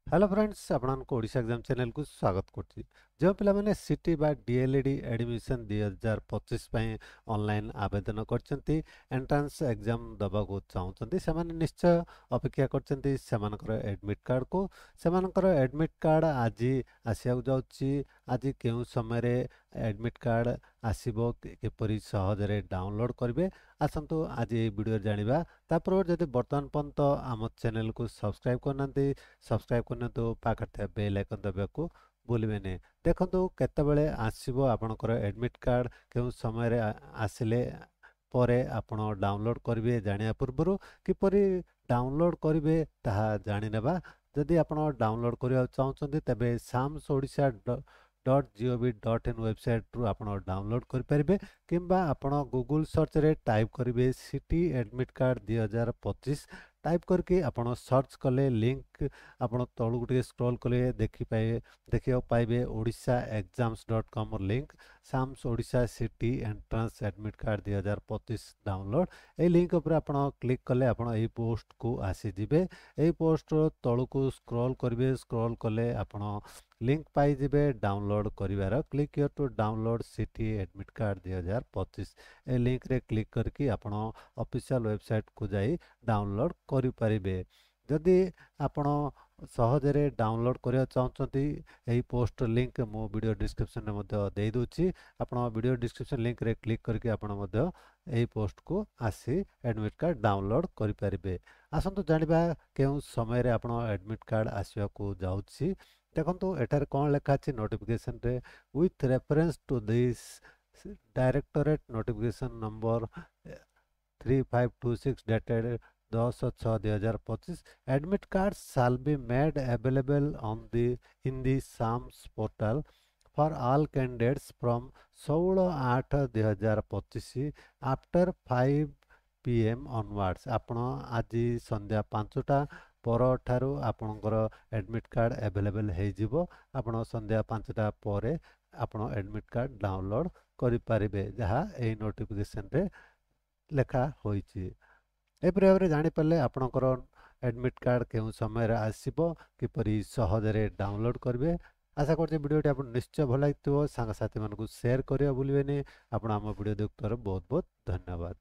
Hello friends आपको Odisha exam channel को स्वागत करछि। जो पिला माने सिटी बा डीएलईडी एडमिशन 2025 पई ऑनलाइन आवेदन करछंती एंट्रेंस एग्जाम दबा को चाहउछंती से माने निश्चय अपेक्षा करछंती सेमानकर एडमिट कार्ड को। सेमानकर एडमिट कार्ड आज आसिया जाउछि। आज केउ समय रे एडमिट कार्ड आसीबो केपरि सहजरे डाउनलोड करबे आसंतु आज ए वीडियो जानिबा। तापर जदि वर्तमान पर्यंत आम चैनल को सब्सक्राइब करनांती सब्सक्राइब करने तो पाखर थे बेल आइकन दबाको भूलिबेनी। देखंतु केतेबेले आसीबो आपनकर एडमिट कार्ड केउ समय रे आसिले परे आपण डाउनलोड करिवे जानिया पूर्वरु किपरि डाउनलोड करिवे ताहा जानि नेबा। जदि आपण डाउनलोड करिया चाहउछन्ती तबे sams.odisha.gov.in वेबसाइट रु आपण डाउनलोड करि परिबे किंबा आपण गूगल सर्च रे टाइप करिवे सिटी एडमिट कार्ड 2025 टाइप करके आपण सर्च कले लिंक आपण तळु गुटे स्क्रॉल कले देखियो पाइबे odishaexams.com link SAMS Odisha CT entrance admit card 2025 download ए लिंक ऊपर आपण क्लिक कले आपण ए पोस्ट को आसी जिवे। ए पोस्ट तळु को स्क्रॉल करिवे स्क्रॉल कले आपण लिंक पाई जिवे डाउनलोड करिवार। Click here to download CT admit card 2025 ए लिंक रे क्लिक करके आपण ऑफिशियल वेबसाइट को जाई डाउनलोड करि परिबे। जदि आपण सहजरे डाउनलोड करिया चाहउछंती एही पोस्ट लिंक मो वीडियो डिस्क्रिप्शन रे मध्ये देइ दोछि। आपण वीडियो डिस्क्रिप्शन लिंक रे क्लिक करके आपण मध्ये एही पोस्ट को आसी एडमिट कार्ड डाउनलोड करि परिबे। आसंतु जानिबा केउ समय रे आपण एडमिट कार्ड आसीया को जाउछि। देखंतु एटार कोन लेखा अछि नोटिफिकेशन रे with reference to this directorate notification number 3526 dated 10/6/2025 admit cards shall be made available on the in the SAMS portal for all candidates from 16/8/2025 after 5 PM onwards। आपण आज संध्या 5टा पर ठारू आपणकर एडमिट कार्ड अवेलेबल हे जिवो। आपण संध्या 5टा परे आपण एडमिट कार्ड डाउनलोड करि परिबे जहा ए नोटिफिकेशन रे लेखा होइछि। ए प्रभाव जानि पाले आपणकर एडमिट कार्ड केउ समय रे आसीबो किपरि सहजरे डाउनलोड करबे। आशा करछि वीडियोटी आपन निश्चय भल लागितो। सांग साथी मानको शेयर करिया भूलिबेनी। आपण हम वीडियो देखतोर बहुत बहुत धन्यवाद।